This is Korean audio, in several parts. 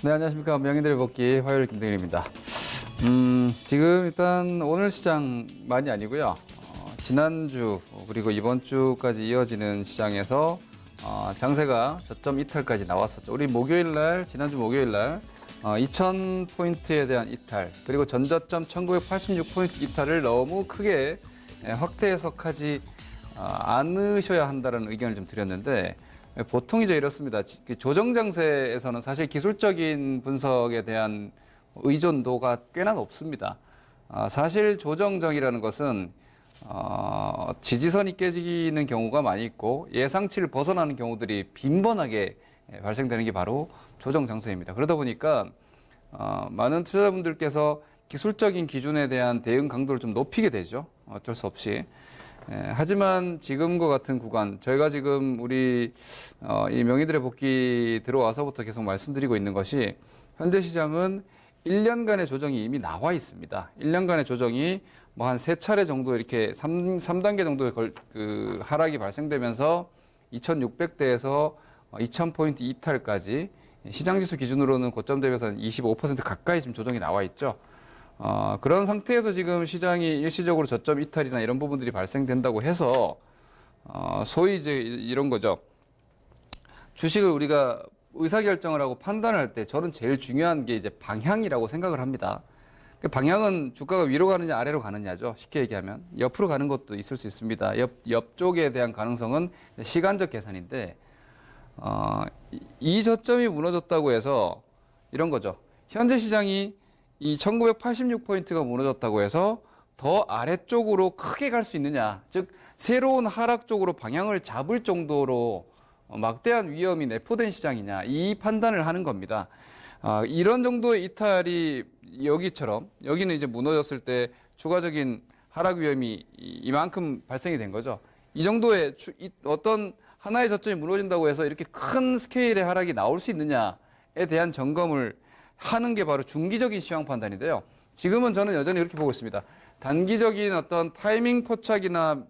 네, 안녕하십니까. 명의들의 복귀 화요일 김동일입니다. 지금 일단 오늘 시장만이 아니고요. 지난주 그리고 이번 주까지 이어지는 시장에서 장세가 저점 이탈까지 나왔었죠. 우리 목요일 날, 지난주 목요일 날 2000포인트에 대한 이탈, 그리고 전저점 1986포인트 이탈을 너무 크게 확대 해석하지 않으셔야 한다는 의견을 좀 드렸는데, 보통 이제 이렇습니다. 조정 장세에서는 사실 기술적인 분석에 대한 의존도가 꽤나 높습니다. 사실 조정장이라는 것은 지지선이 깨지는 경우가 많이 있고 예상치를 벗어나는 경우들이 빈번하게 발생되는 게 바로 조정 장세입니다. 그러다 보니까 많은 투자자분들께서 기술적인 기준에 대한 대응 강도를 좀 높이게 되죠. 어쩔 수 없이. 하지만 지금과 같은 구간, 저희가 지금 우리 이 명의들의 복귀 들어와서부터 계속 말씀드리고 있는 것이, 현재 시장은 1년간의 조정이 이미 나와 있습니다. 1년간의 조정이 뭐 한 3차례 정도 이렇게 3단계 정도의 하락이 발생되면서 2600대에서 2000포인트 이탈까지 시장지수 기준으로는 고점 대비해서 25% 가까이 지금 조정이 나와 있죠. 그런 상태에서 지금 시장이 일시적으로 저점 이탈이나 이런 부분들이 발생된다고 해서, 소위 이제 이런 거죠. 주식을 우리가 의사결정을 하고 판단을 할 때 저는 제일 중요한 게 이제 방향이라고 생각을 합니다. 방향은 주가가 위로 가느냐 아래로 가느냐죠. 쉽게 얘기하면. 옆으로 가는 것도 있을 수 있습니다. 옆쪽에 대한 가능성은 시간적 계산인데, 이 저점이 무너졌다고 해서 이런 거죠. 현재 시장이 이 1986포인트가 무너졌다고 해서 더 아래쪽으로 크게 갈 수 있느냐, 즉 새로운 하락 쪽으로 방향을 잡을 정도로 막대한 위험이 내포된 시장이냐, 이 판단을 하는 겁니다. 이런 정도의 이탈이 여기처럼, 여기는 이제 무너졌을 때 추가적인 하락 위험이 이만큼 발생이 된 거죠. 이 정도의 어떤 하나의 저점이 무너진다고 해서 이렇게 큰 스케일의 하락이 나올 수 있느냐에 대한 점검을 하는 게 바로 중기적인 시황 판단인데요. 지금은 저는 여전히 이렇게 보고 있습니다. 단기적인 어떤 타이밍 포착이나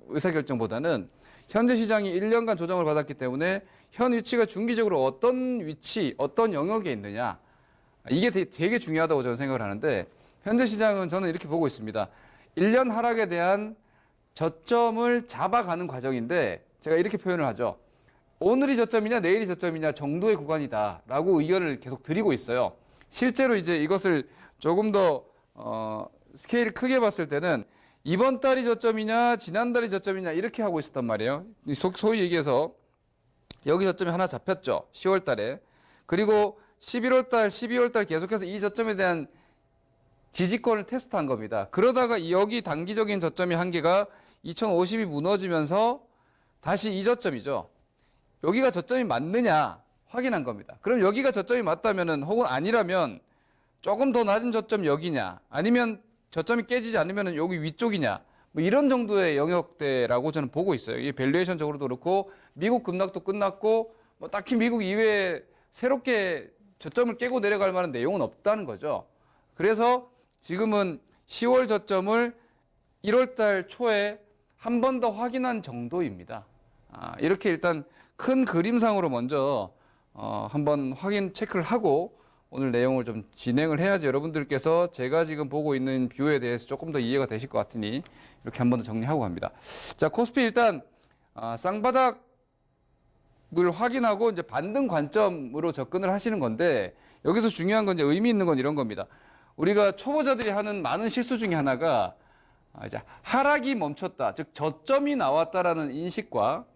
의사결정보다는 현재 시장이 1년간 조정을 받았기 때문에 현 위치가 중기적으로 어떤 위치, 어떤 영역에 있느냐, 이게 되게 중요하다고 저는 생각을 하는데, 현재 시장은 저는 이렇게 보고 있습니다. 1년 하락에 대한 저점을 잡아가는 과정인데, 제가 이렇게 표현을 하죠. 오늘이 저점이냐 내일이 저점이냐 정도의 구간이다라고 의견을 계속 드리고 있어요. 실제로 이제 이것을 조금 더 스케일 크게 봤을 때는 이번 달이 저점이냐 지난달이 저점이냐 이렇게 하고 있었단 말이에요. 소위 얘기해서 여기 저점이 하나 잡혔죠. 10월 달에. 그리고 11월 달, 12월 달 계속해서 이 저점에 대한 지지권을 테스트한 겁니다. 그러다가 여기 단기적인 저점이 한 개가 2050이 무너지면서 다시 이 저점이죠. 여기가 저점이 맞느냐 확인한 겁니다. 그럼 여기가 저점이 맞다면은, 혹은 아니라면 조금 더 낮은 저점 여기냐, 아니면 저점이 깨지지 않으면은 여기 위쪽이냐, 뭐 이런 정도의 영역대라고 저는 보고 있어요. 이게 밸류에이션적으로도 그렇고, 미국 급락도 끝났고, 뭐 딱히 미국 이외에 새롭게 저점을 깨고 내려갈 만한 내용은 없다는 거죠. 그래서 지금은 10월 저점을 1월 달 초에 한 번 더 확인한 정도입니다. 이렇게 일단 큰 그림상으로 먼저 한번 확인 체크를 하고 오늘 내용을 좀 진행을 해야지 여러분들께서 제가 지금 보고 있는 뷰에 대해서 조금 더 이해가 되실 것 같으니 이렇게 한 번 더 정리하고 갑니다. 자, 코스피 일단 쌍바닥을 확인하고 이제 반등 관점으로 접근을 하시는 건데, 여기서 중요한 건, 이제 의미 있는 건 이런 겁니다. 우리가 초보자들이 하는 많은 실수 중에 하나가 이제 하락이 멈췄다, 즉 저점이 나왔다라는 인식과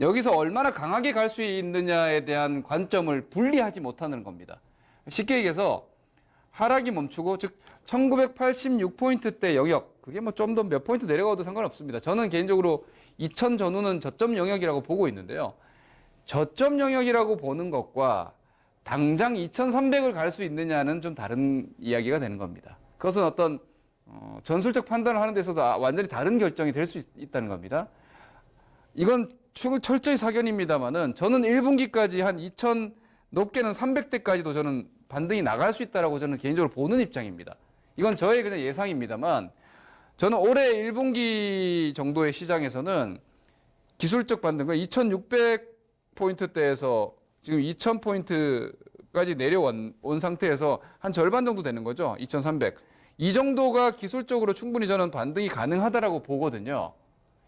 여기서 얼마나 강하게 갈 수 있느냐에 대한 관점을 분리하지 못하는 겁니다. 쉽게 얘기해서 하락이 멈추고, 즉 1986포인트대 영역, 그게 뭐 좀 더 몇 포인트 내려가도 상관없습니다. 저는 개인적으로 2000 전후는 저점 영역이라고 보고 있는데요. 저점 영역이라고 보는 것과 당장 2300을 갈 수 있느냐는 좀 다른 이야기가 되는 겁니다. 그것은 어떤 전술적 판단을 하는 데서도 완전히 다른 결정이 될 수 있다는 겁니다. 이건 철저히 사견입니다만은, 저는 1분기까지 한 2000, 높게는 300대까지도 저는 반등이 나갈 수 있다라고 저는 개인적으로 보는 입장입니다. 이건 저의 그냥 예상입니다만, 저는 올해 1분기 정도의 시장에서는 기술적 반등과 2600포인트대에서 지금 2000포인트 정도까지 내려온 상태에서 한 절반 정도 되는 거죠. 2300. 이 정도가 기술적으로 충분히 저는 반등이 가능하다라고 보거든요.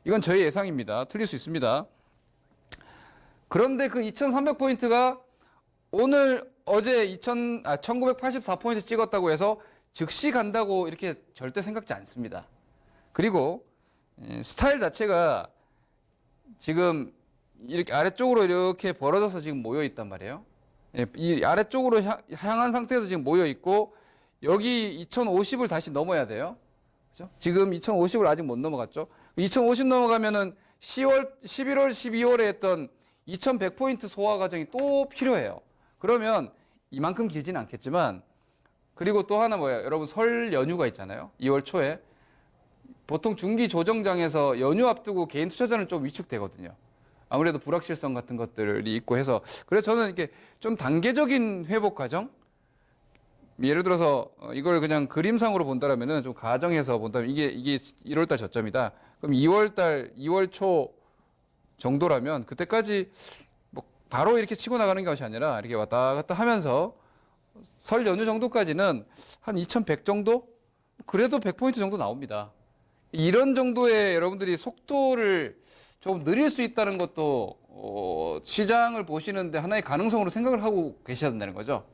이건 저의 예상입니다. 틀릴 수 있습니다. 그런데 그 2300포인트가 오늘 어제 1984포인트 찍었다고 해서 즉시 간다고 이렇게 절대 생각지 않습니다. 그리고 스타일 자체가 지금 이렇게 아래쪽으로 이렇게 벌어져서 지금 모여 있단 말이에요. 이 아래쪽으로 향한 상태에서 지금 모여 있고 여기 2050을 다시 넘어야 돼요. 그죠? 지금 2050을 아직 못 넘어갔죠. 2050 넘어가면은 11월, 12월에 했던 2100포인트 소화 과정이 또 필요해요. 그러면 이만큼 길지는 않겠지만 그리고 또 하나 뭐예요? 여러분 설 연휴가 있잖아요. 2월 초에. 보통 중기 조정장에서 연휴 앞두고 개인 투자자는 좀 위축되거든요. 아무래도 불확실성 같은 것들이 있고 해서 그래서 저는 이렇게 좀 단계적인 회복 과정 예를 들어서 이걸 그냥 그림상으로 본다라면은 좀 가정해서 본다면 이게 1월달 저점이다. 그럼 2월 초 정도라면 그때까지 뭐 바로 이렇게 치고 나가는 것이 아니라 이렇게 왔다 갔다 하면서 설 연휴 정도까지는 한 2100 정도? 그래도 100포인트 정도 나옵니다. 이런 정도의 여러분들이 속도를 조금 느릴 수 있다는 것도 시장을 보시는데 하나의 가능성으로 생각을 하고 계셔야 된다는 거죠.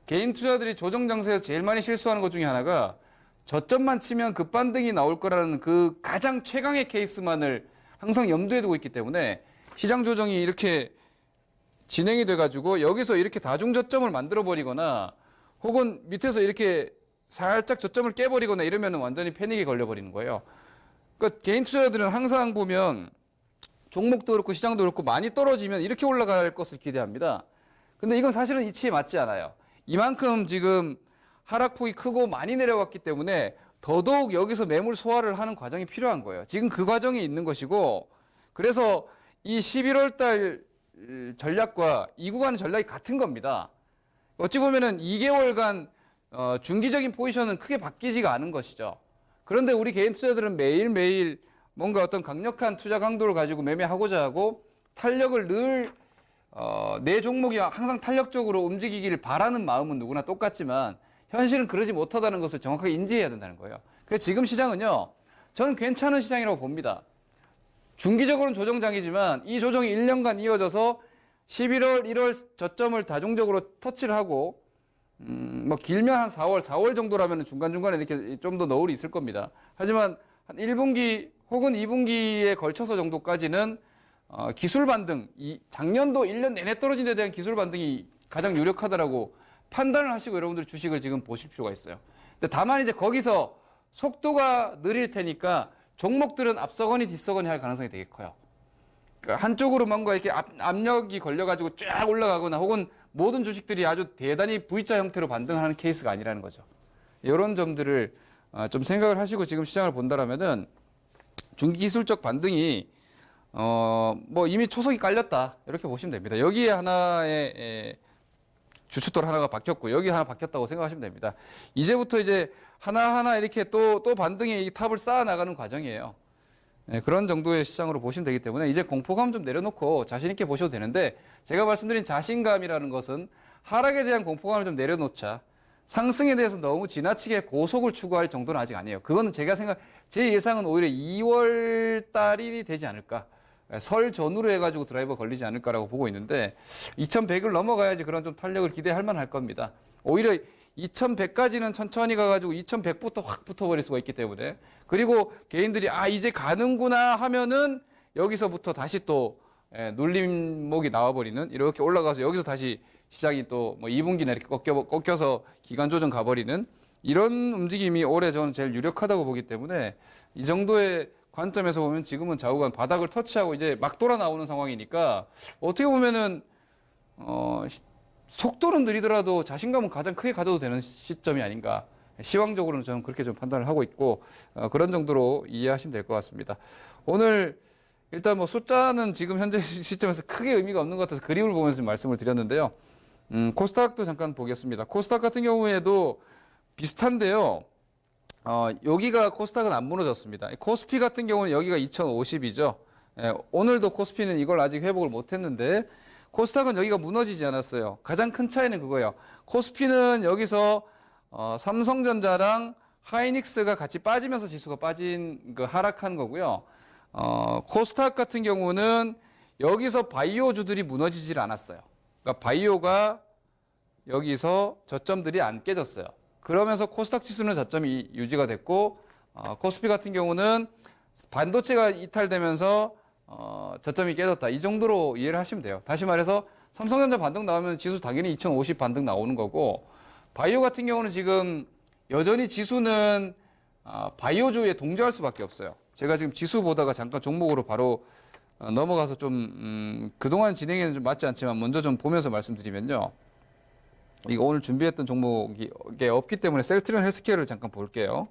개인 투자들이 조정 장세에서 제일 많이 실수하는 것 중에 하나가 저점만 치면 급반등이 나올 거라는 그 가장 최강의 케이스만을 항상 염두에 두고 있기 때문에 시장 조정이 이렇게 진행이 돼가지고 여기서 이렇게 다중 저점을 만들어 버리거나 혹은 밑에서 이렇게 살짝 저점을 깨버리거나 이러면 완전히 패닉에 걸려버리는 거예요. 그러니까 개인 투자자들은 항상 보면 종목도 그렇고 시장도 그렇고 많이 떨어지면 이렇게 올라갈 것을 기대합니다. 근데 이건 사실은 이치에 맞지 않아요. 이만큼 지금 하락폭이 크고 많이 내려왔기 때문에 더더욱 여기서 매물 소화를 하는 과정이 필요한 거예요. 지금 그 과정이 있는 것이고 그래서 이 11월 달 전략과 이 구간의 전략이 같은 겁니다. 어찌 보면은 2개월간 중기적인 포지션은 크게 바뀌지가 않은 것이죠. 그런데 우리 개인 투자들은 매일매일 뭔가 어떤 강력한 투자 강도를 가지고 매매하고자 하고 탄력을 늘 내 종목이 항상 탄력적으로 움직이기를 바라는 마음은 누구나 똑같지만 현실은 그러지 못하다는 것을 정확하게 인지해야 된다는 거예요. 그래서 지금 시장은요, 저는 괜찮은 시장이라고 봅니다. 중기적으로는 조정장이지만 이 조정이 1년간 이어져서 11월, 1월 저점을 다중적으로 터치를 하고 뭐 길면 한 4월 정도라면 중간중간에 이렇게 좀 더 너울이 있을 겁니다. 하지만 한 1분기 혹은 2분기에 걸쳐서 정도까지는 기술 반등, 작년도 1년 내내 떨어진 데 대한 기술 반등이 가장 유력하다라고 판단을 하시고 여러분들 주식을 지금 보실 필요가 있어요. 근데 다만 이제 거기서 속도가 느릴 테니까 종목들은 앞서거니 뒤서거니 할 가능성이 되게 커요. 그러니까 한쪽으로 뭔가 이렇게 압력이 걸려가지고 쫙 올라가거나 혹은 모든 주식들이 아주 대단히 V자 형태로 반등하는 케이스가 아니라는 거죠. 이런 점들을 좀 생각을 하시고 지금 시장을 본다라면은 중기술적 반등이 뭐 이미 초석이 깔렸다 이렇게 보시면 됩니다. 여기에 하나의 주춧돌 하나가 박혔고 여기 하나 박혔다고 생각하시면 됩니다. 이제부터 이제 하나하나 이렇게 또 반등의 이 탑을 쌓아 나가는 과정이에요. 네, 그런 정도의 시장으로 보시면 되기 때문에 이제 공포감 좀 내려놓고 자신 있게 보셔도 되는데 제가 말씀드린 자신감이라는 것은 하락에 대한 공포감을 좀 내려놓자 상승에 대해서 너무 지나치게 고속을 추구할 정도는 아직 아니에요. 그거는 제 예상은 오히려 2월 달이 되지 않을까. 설 전후로 해가지고 드라이버 걸리지 않을까라고 보고 있는데 2100을 넘어가야지 그런 좀 탄력을 기대할 만할 겁니다. 오히려 2100까지는 천천히 가가지고 2100부터 확 붙어버릴 수가 있기 때문에 그리고 개인들이 이제 가는구나 하면은 여기서부터 다시 또 눌림목이 나와버리는 이렇게 올라가서 여기서 다시 시장이 또 뭐 2분기나 이렇게 꺾여서 기간 조정 가버리는 이런 움직임이 올해 저는 제일 유력하다고 보기 때문에 이 정도의 관점에서 보면 지금은 좌우간 바닥을 터치하고 이제 막 돌아 나오는 상황이니까 어떻게 보면은 속도는 느리더라도 자신감은 가장 크게 가져도 되는 시점이 아닌가. 시황적으로는 저는 그렇게 좀 판단을 하고 있고 그런 정도로 이해하시면 될 것 같습니다. 오늘 일단 뭐 숫자는 지금 현재 시점에서 크게 의미가 없는 것 같아서 그림을 보면서 좀 말씀을 드렸는데요. 코스닥도 잠깐 보겠습니다. 코스닥 같은 경우에도 비슷한데요. 여기가 코스닥은 안 무너졌습니다. 코스피 같은 경우는 여기가 2050이죠. 오늘도 코스피는 이걸 아직 회복을 못 했는데 코스닥은 여기가 무너지지 않았어요. 가장 큰 차이는 그거예요. 코스피는 여기서 삼성전자랑 하이닉스가 같이 빠지면서 지수가 하락한 거고요. 코스닥 같은 경우는 여기서 바이오주들이 무너지질 않았어요. 그러니까 바이오가 여기서 저점들이 안 깨졌어요. 그러면서 코스닥 지수는 저점이 유지가 됐고, 코스피 같은 경우는 반도체가 이탈되면서 저점이 깨졌다. 이 정도로 이해를 하시면 돼요. 다시 말해서 삼성전자 반등 나오면 지수 당연히 2050 반등 나오는 거고, 바이오 같은 경우는 지금 여전히 지수는 바이오주에 동조할 수밖에 없어요. 제가 지금 지수 보다가 잠깐 종목으로 바로 넘어가서 좀 그동안 진행에는 좀 맞지 않지만 먼저 좀 보면서 말씀드리면요. 이거 오늘 준비했던 종목이 없기 때문에 셀트리온 헬스케어를 잠깐 볼게요.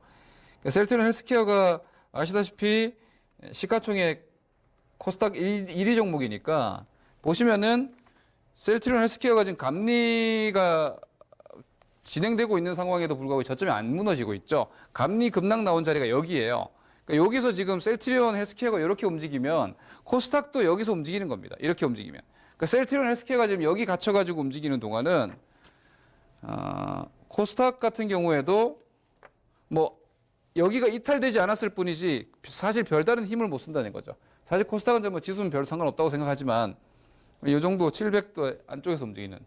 셀트리온 헬스케어가 아시다시피 시가총액 코스닥 1위 종목이니까 보시면은 셀트리온 헬스케어가 지금 감리가 진행되고 있는 상황에도 불구하고 저점이 안 무너지고 있죠. 감리 급락 나온 자리가 여기예요. 그러니까 여기서 지금 셀트리온 헬스케어가 이렇게 움직이면 코스닥도 여기서 움직이는 겁니다. 이렇게 움직이면. 그러니까 셀트리온 헬스케어가 지금 여기 갇혀가지고 움직이는 동안은 코스닥 같은 경우에도 뭐 여기가 이탈되지 않았을 뿐이지 사실 별다른 힘을 못 쓴다는 거죠. 사실 코스닥은 뭐 지수는 별 상관없다고 생각하지만 이 정도 700도 안쪽에서 움직이는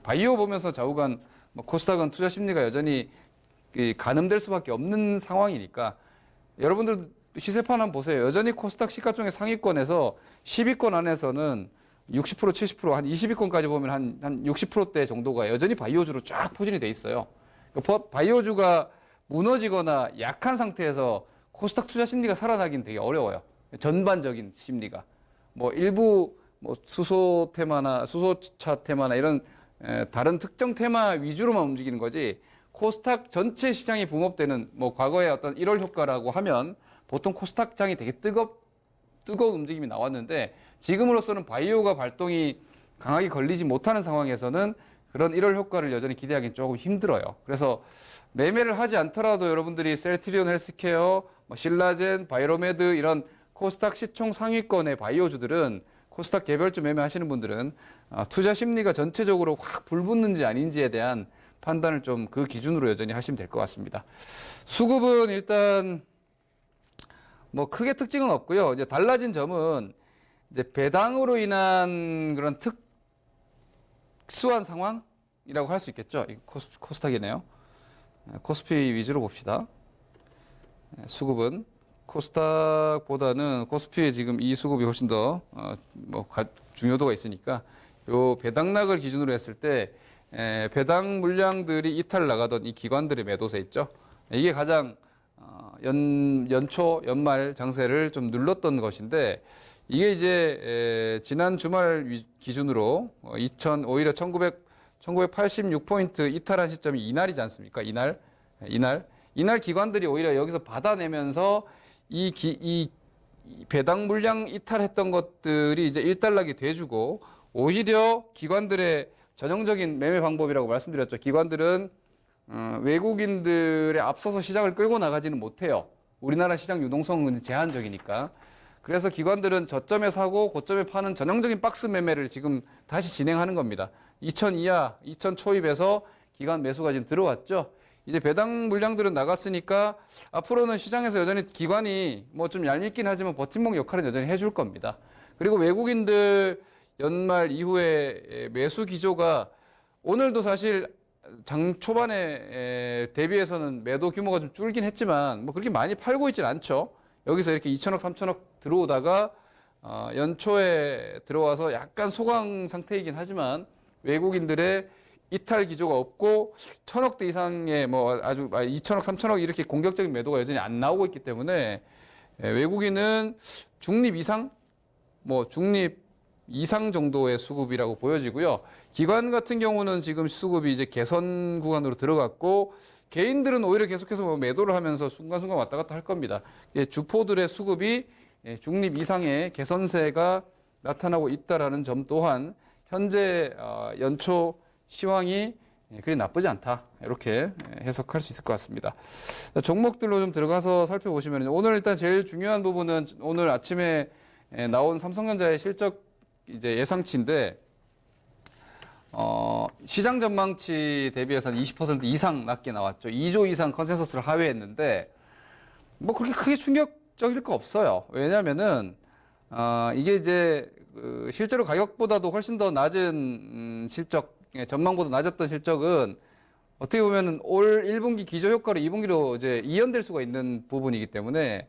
바이오 보면서 좌우간 코스닥은 투자 심리가 여전히 가늠될 수밖에 없는 상황이니까 여러분들 시세판 한번 보세요. 여전히 코스닥 시가총액 상위권에서 10위권 안에서는 60%, 70%, 한 20위권까지 보면 한 60%대 정도가 여전히 바이오주로 쫙 포진이 돼 있어요. 바이오주가 무너지거나 약한 상태에서 코스닥 투자 심리가 살아나긴 되게 어려워요. 전반적인 심리가. 뭐 일부 수소 테마나 수소차 테마나 이런 다른 특정 테마 위주로만 움직이는 거지 코스닥 전체 시장이 붕업되는 과거의 어떤 1월 효과라고 하면 보통 코스닥장이 되게 뜨거운 움직임이 나왔는데 지금으로서는 바이오가 발동이 강하게 걸리지 못하는 상황에서는 그런 1월 효과를 여전히 기대하기는 조금 힘들어요. 그래서 매매를 하지 않더라도 여러분들이 셀트리온 헬스케어, 신라젠, 바이로메드 이런 코스닥 시총 상위권의 바이오주들은 코스닥 개별주 매매하시는 분들은 투자 심리가 전체적으로 확 불붙는지 아닌지에 대한 판단을 좀 그 기준으로 여전히 하시면 될 것 같습니다. 수급은 일단 크게 특징은 없고요. 이제 달라진 점은 이제 배당으로 인한 그런 특수한 상황이라고 할 수 있겠죠. 코스닥이네요. 코스피 위주로 봅시다. 수급은 코스닥보다는 코스피에 지금 이 수급이 훨씬 더 중요도가 있으니까 요 배당락을 기준으로 했을 때 배당 물량들이 이탈 나가던 이 기관들의 매도세 있죠. 이게 가장 연초 연말 장세를 좀 눌렀던 것인데 이게 이제 지난 주말 기준으로 오히려 1986포인트 이탈한 시점이 이날이지 않습니까? 이날 기관들이 오히려 여기서 받아내면서 이 배당 물량 이탈했던 것들이 이제 일단락이 돼주고 오히려 기관들의 전형적인 매매 방법이라고 말씀드렸죠. 기관들은 외국인들에 앞서서 시장을 끌고 나가지는 못해요. 우리나라 시장 유동성은 제한적이니까. 그래서 기관들은 저점에 사고 고점에 파는 전형적인 박스 매매를 지금 다시 진행하는 겁니다. 2000 이하, 2000 초입에서 기관 매수가 지금 들어왔죠. 이제 배당 물량들은 나갔으니까 앞으로는 시장에서 여전히 기관이 좀 얄밉긴 하지만 버팀목 역할은 여전히 해줄 겁니다. 그리고 외국인들 연말 이후에 매수 기조가 오늘도 사실 장 초반에 대비해서는 매도 규모가 좀 줄긴 했지만 그렇게 많이 팔고 있진 않죠. 여기서 이렇게 2천억, 3천억 들어오다가 연초에 들어와서 약간 소강 상태이긴 하지만 외국인들의 이탈 기조가 없고 1,000억대 이상의 아주 2천억, 3천억 이렇게 공격적인 매도가 여전히 안 나오고 있기 때문에 외국인은 중립 이상, 중립 이상 정도의 수급이라고 보여지고요. 기관 같은 경우는 지금 수급이 이제 개선 구간으로 들어갔고 개인들은 오히려 계속해서 매도를 하면서 순간순간 왔다 갔다 할 겁니다. 주포들의 수급이 중립 이상의 개선세가 나타나고 있다라는 점 또한 현재 연초 시황이 그리 나쁘지 않다. 이렇게 해석할 수 있을 것 같습니다. 종목들로 좀 들어가서 살펴보시면 오늘 일단 제일 중요한 부분은 오늘 아침에 나온 삼성전자의 실적 이제 예상치인데 시장 전망치 대비해서는 20% 이상 낮게 나왔죠. 2조 이상 컨센서스를 하회했는데 뭐 그렇게 크게 충격적일 거 없어요. 왜냐면은 이게 이제 실제로 가격보다도 훨씬 더 낮은 실적, 전망보다 낮았던 실적은 어떻게 보면은 올 1분기 기저 효과로 2분기로 이제 이연될 수가 있는 부분이기 때문에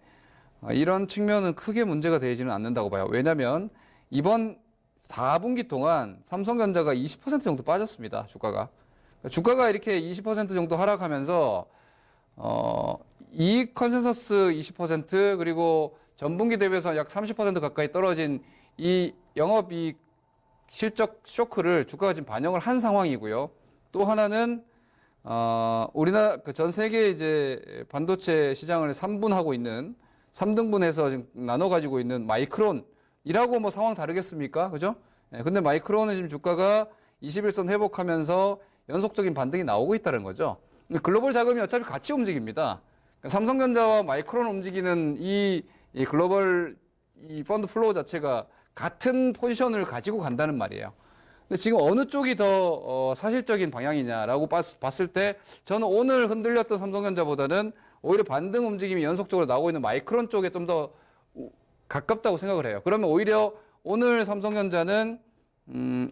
이런 측면은 크게 문제가 되지는 않는다고 봐요. 왜냐면 이번 4분기 동안 삼성전자가 20% 정도 빠졌습니다. 주가가. 주가가 이렇게 20% 정도 하락하면서 이익 컨센서스 20% 그리고 전분기 대비해서 약 30% 가까이 떨어진 이 영업이익 실적 쇼크를 주가가 지금 반영을 한 상황이고요. 또 하나는 우리나라 전 세계 이제 반도체 시장을 3분하고 있는 3등분해서 지금 나눠 가지고 있는 마이크론이라고 뭐 상황 다르겠습니까? 그죠? 예, 근데 마이크론은 지금 주가가 21선 회복하면서 연속적인 반등이 나오고 있다는 거죠. 글로벌 자금이 어차피 같이 움직입니다. 그러니까 삼성전자와 마이크론 움직이는 이 글로벌 이 펀드 플로우 자체가 같은 포지션을 가지고 간다는 말이에요. 근데 지금 어느 쪽이 더 사실적인 방향이냐라고 봤을 때 저는 오늘 흔들렸던 삼성전자보다는 오히려 반등 움직임이 연속적으로 나오고 있는 마이크론 쪽에 좀 더 가깝다고 생각을 해요. 그러면 오히려 오늘 삼성전자는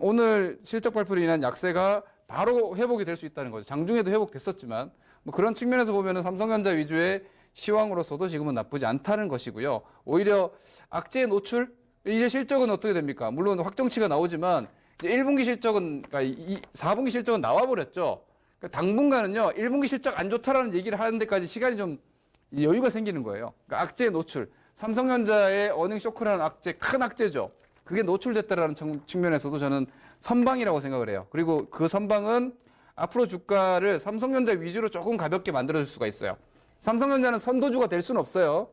오늘 실적 발표로 인한 약세가 바로 회복이 될 수 있다는 거죠. 장중에도 회복됐었지만 뭐 그런 측면에서 보면은 삼성전자 위주의 시황으로서도 지금은 나쁘지 않다는 것이고요. 오히려 악재의 노출 이제 실적은 어떻게 됩니까? 물론 확정치가 나오지만 이제 1분기 실적은 그러니까 4분기 실적은 나와버렸죠. 그러니까 당분간은요 1분기 실적 안 좋다라는 얘기를 하는 데까지 시간이 좀 여유가 생기는 거예요. 그러니까 악재의 노출. 삼성전자의 어닝 쇼크라는 악재, 큰 악재죠. 그게 노출됐다라는 측면에서도 저는 선방이라고 생각을 해요. 그리고 그 선방은 앞으로 주가를 삼성전자 위주로 조금 가볍게 만들어줄 수가 있어요. 삼성전자는 선도주가 될 수는 없어요.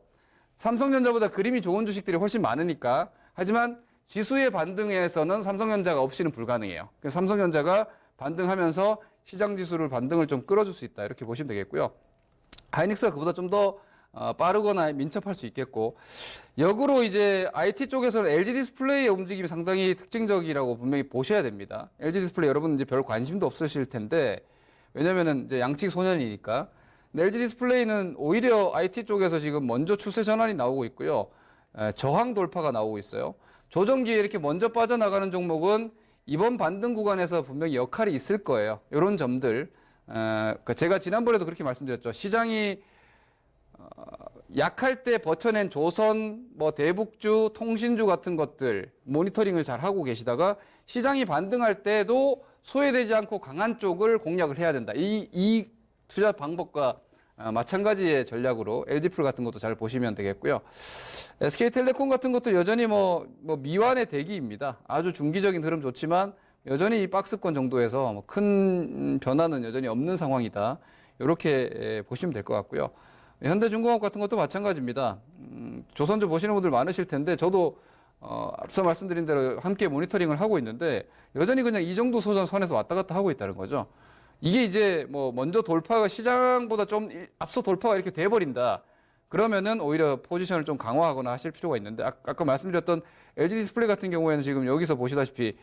삼성전자보다 그림이 좋은 주식들이 훨씬 많으니까. 하지만 지수의 반등에서는 삼성전자가 없이는 불가능해요. 그래서 삼성전자가 반등하면서 시장 지수를 반등을 좀 끌어줄 수 있다. 이렇게 보시면 되겠고요. 하이닉스가 그보다 좀 더 빠르거나 민첩할 수 있겠고, 역으로 이제 IT 쪽에서는 LG 디스플레이의 움직임이 상당히 특징적이라고 분명히 보셔야 됩니다. LG 디스플레이 여러분 이제 별 관심도 없으실 텐데, 왜냐면은 이제 양측 소년이니까. 근데 LG 디스플레이는 오히려 IT 쪽에서 지금 먼저 추세 전환이 나오고 있고요. 저항 돌파가 나오고 있어요. 조정기에 이렇게 먼저 빠져나가는 종목은 이번 반등 구간에서 분명히 역할이 있을 거예요. 이런 점들. 제가 지난번에도 그렇게 말씀드렸죠. 시장이 약할 때 버텨낸 조선, 뭐 대북주, 통신주 같은 것들 모니터링을 잘 하고 계시다가 시장이 반등할 때도 소외되지 않고 강한 쪽을 공략을 해야 된다. 이 투자 방법과 마찬가지의 전략으로 LD풀 같은 것도 잘 보시면 되겠고요. SK텔레콤 같은 것도 여전히 뭐 미완의 대기입니다. 아주 중기적인 흐름 좋지만 여전히 이 박스권 정도에서 뭐 큰 변화는 여전히 없는 상황이다. 이렇게 보시면 될 것 같고요. 현대중공업 같은 것도 마찬가지입니다. 조선주 보시는 분들 많으실 텐데 저도 앞서 말씀드린 대로 함께 모니터링을 하고 있는데 여전히 그냥 이 정도 선에서 왔다 갔다 하고 있다는 거죠. 이게 이제 뭐 먼저 돌파가 시장보다 좀 앞서 돌파가 이렇게 돼버린다. 그러면은 오히려 포지션을 좀 강화하거나 하실 필요가 있는데 아까 말씀드렸던 LG 디스플레이 같은 경우에는 지금 여기서 보시다시피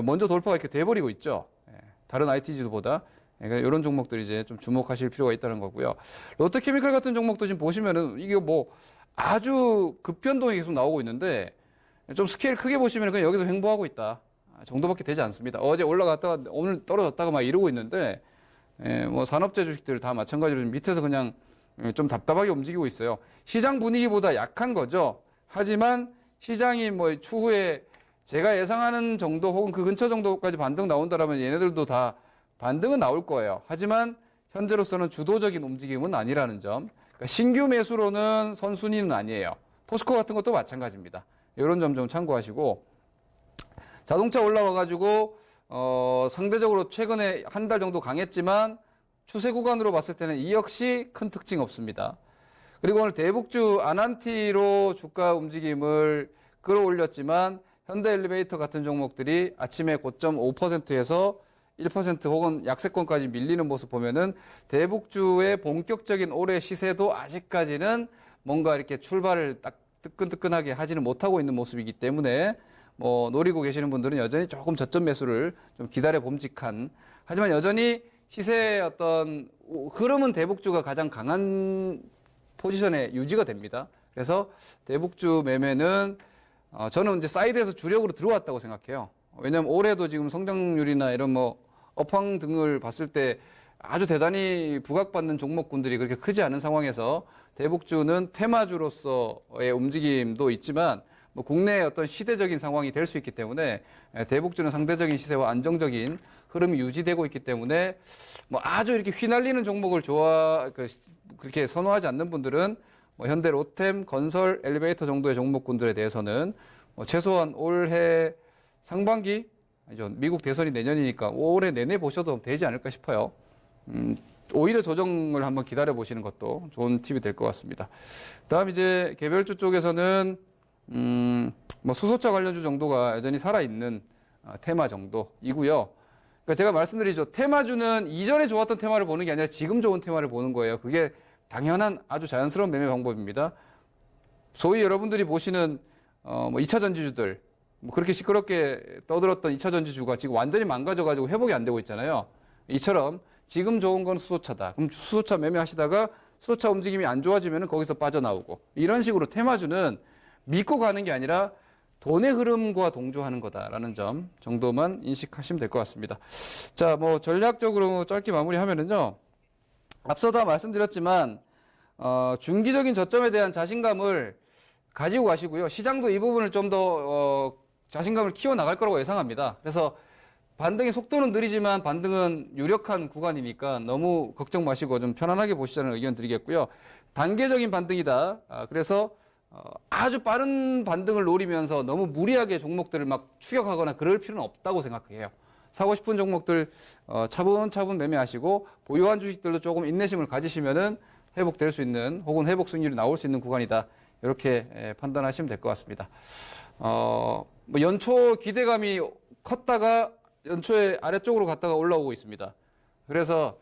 먼저 돌파가 이렇게 돼버리고 있죠. 다른 IT주보다. 그러니까 이런 종목들이 이제 좀 주목하실 필요가 있다는 거고요. 롯데케미칼 같은 종목도 지금 보시면은 이게 뭐 아주 급변동이 계속 나오고 있는데 좀 스케일 크게 보시면 그냥 여기서 횡보하고 있다 정도밖에 되지 않습니다. 어제 올라갔다가 오늘 떨어졌다가 막 이러고 있는데 뭐 산업재 주식들 다 마찬가지로 밑에서 그냥 좀 답답하게 움직이고 있어요. 시장 분위기보다 약한 거죠. 하지만 시장이 뭐 추후에 제가 예상하는 정도 혹은 그 근처 정도까지 반등 나온다라면 얘네들도 다 반등은 나올 거예요. 하지만 현재로서는 주도적인 움직임은 아니라는 점. 그러니까 신규 매수로는 선순위는 아니에요. 포스코 같은 것도 마찬가지입니다. 이런 점 좀 참고하시고 자동차 올라와가지고 상대적으로 최근에 한 달 정도 강했지만 추세 구간으로 봤을 때는 이 역시 큰 특징 없습니다. 그리고 오늘 대북주 아난티로 주가 움직임을 끌어올렸지만 현대엘리베이터 같은 종목들이 아침에 고점 5%에서 1% 혹은 약세권까지 밀리는 모습 보면은 대북주의 본격적인 올해 시세도 아직까지는 뭔가 이렇게 출발을 딱 뜨끈뜨끈하게 하지는 못하고 있는 모습이기 때문에 뭐 노리고 계시는 분들은 여전히 조금 저점 매수를 좀 기다려 봄직한, 하지만 여전히 시세의 어떤 흐름은 대북주가 가장 강한 포지션에 유지가 됩니다. 그래서 대북주 매매는 저는 이제 사이드에서 주력으로 들어왔다고 생각해요. 왜냐하면 올해도 지금 성장률이나 이런 뭐 업황 등을 봤을 때 아주 대단히 부각받는 종목군들이 그렇게 크지 않은 상황에서 대북주는 테마주로서의 움직임도 있지만 뭐 국내의 어떤 시대적인 상황이 될 수 있기 때문에 대북주는 상대적인 시세와 안정적인 흐름이 유지되고 있기 때문에 뭐 아주 이렇게 휘날리는 종목을 그렇게 선호하지 않는 분들은 뭐 현대, 로템, 건설, 엘리베이터 정도의 종목군들에 대해서는 뭐 최소한 올해 상반기, 아니죠, 미국 대선이 내년이니까 올해 내내 보셔도 되지 않을까 싶어요. 오히려 조정을 한번 기다려 보시는 것도 좋은 팁이 될 것 같습니다. 다음 이제 개별주 쪽에서는 뭐 수소차 관련주 정도가 여전히 살아있는 테마 정도이고요. 그러니까 제가 말씀드리죠. 테마주는 이전에 좋았던 테마를 보는 게 아니라 지금 좋은 테마를 보는 거예요. 그게 당연한 아주 자연스러운 매매 방법입니다. 소위 여러분들이 보시는 뭐 2차 전지주들, 뭐 그렇게 시끄럽게 떠들었던 2차 전지주가 지금 완전히 망가져가지고 회복이 안 되고 있잖아요. 이처럼 지금 좋은 건 수소차다. 그럼 수소차 매매하시다가 수소차 움직임이 안 좋아지면 거기서 빠져나오고, 이런 식으로 테마주는 믿고 가는 게 아니라 돈의 흐름과 동조하는 거다라는 점 정도만 인식하시면 될 것 같습니다. 자, 뭐 전략적으로 짧게 마무리하면은요. 앞서도 말씀드렸지만 중기적인 저점에 대한 자신감을 가지고 가시고요. 시장도 이 부분을 좀 더 자신감을 키워 나갈 거라고 예상합니다. 그래서 반등의 속도는 느리지만 반등은 유력한 구간이니까 너무 걱정 마시고 좀 편안하게 보시자는 의견 드리겠고요. 단계적인 반등이다. 그래서 아주 빠른 반등을 노리면서 너무 무리하게 종목들을 막 추격하거나 그럴 필요는 없다고 생각해요. 사고 싶은 종목들 차분차분 매매하시고 보유한 주식들도 조금 인내심을 가지시면은 회복될 수 있는, 혹은 회복 수익률이 나올 수 있는 구간이다. 이렇게 판단하시면 될 것 같습니다. 뭐 연초 기대감이 컸다가 연초에 아래쪽으로 갔다가 올라오고 있습니다. 그래서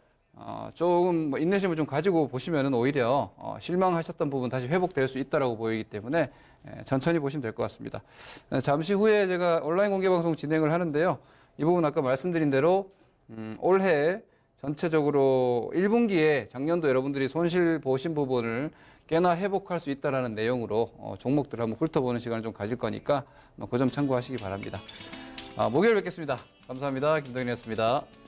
조금 뭐 인내심을 좀 가지고 보시면은 오히려 실망하셨던 부분 다시 회복될 수 있다라고 보이기 때문에 천천히 보시면 될 것 같습니다. 잠시 후에 제가 온라인 공개 방송 진행을 하는데요. 이 부분 아까 말씀드린 대로 올해 전체적으로 1분기에 작년도 여러분들이 손실 보신 부분을 꽤나 회복할 수 있다라는 내용으로 종목들을 한번 훑어보는 시간을 좀 가질 거니까 그 점 참고하시기 바랍니다. 목요일 뵙겠습니다. 감사합니다. 김동현이었습니다.